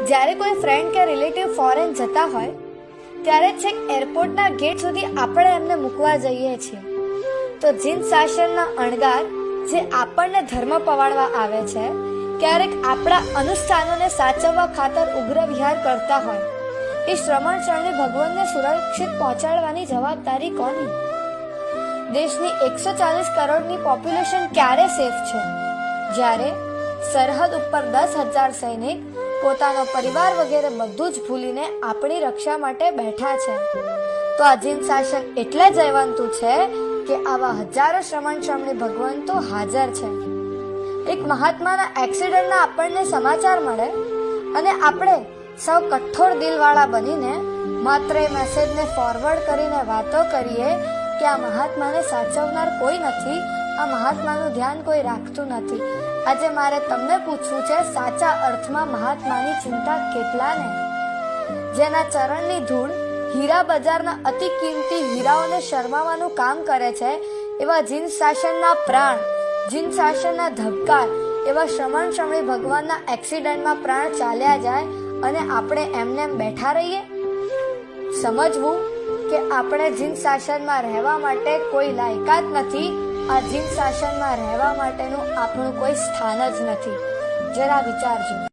જ્યારે કોઈ ફ્રેન્ડ કે રિલેટિવ ફોરેન જતા હોય ત્યારે છેક એરપોર્ટના ગેટ સુધી આપણે એમને મૂકવા જઈએ છીએ તો જીન શાસનના અણગાર જે આપણને ધર્મ પવાડવા આવે છે ક્યારેક આપણા અનુષ્ઠાનોને સાચવવા ખાતર ઉગ્ર વિહાર કરતા હોય એ શ્રમણ શરણી ભગવાનને સુરક્ષિત પહોંચાડવાની જવાબદારી કોની? દેશની 140 કરોડની પોપ્યુલેશન ક્યારે સેફ છે જ્યારે સરહદ ઉપર 10,000 સૈનિક પોતાનો પરિવાર વગેરે બધું જ ભૂલીને આપણી રક્ષા માટે બેઠા છે? તો આ જીન શાસન એટલે જયવંતું છે કે આવા હજારો શ્રમણ શરણી ભગવંતો હાજર છે. એક મહાત્માના એક્સિડન્ટના આપણને સમાચાર મળે અને આપણે સૌ કઠોર દિલવાળા બનીને માત્ર એ મેસેજને ફોરવર્ડ કરીને વાતો કરીએ કે આ મહાત્માને સાચવનાર કોઈ નથી, આ મહાત્માનું ધ્યાન કોઈ રાખતું નથી. આજે મારે તમને પૂછવું છે, સાચા અર્થમાં મહાત્માની ચિંતા કેટલાને? જેના ચરણની ધૂળ હીરા બજારના અતિ કિંમતી હીરાઓને શરમાવાનું કામ કરે છે એવા જીન શાસનના પ્રાણ, જીન શાસનના ધબકાર એવા શ્રમણ શરણી ભગવાનના એક્સિડન્ટમાં પ્રાણ ચાલ્યા જાય અને આપણે એમને બેઠા રહીએ? સમજવું કે આપણે જીન શાસનમાં રહેવા માટે કોઈ લાયકાત નથી, આ જીન શાસનમાં રહેવા માટેનું આપણું કોઈ સ્થાન જ નથી. જરા વિચારજો.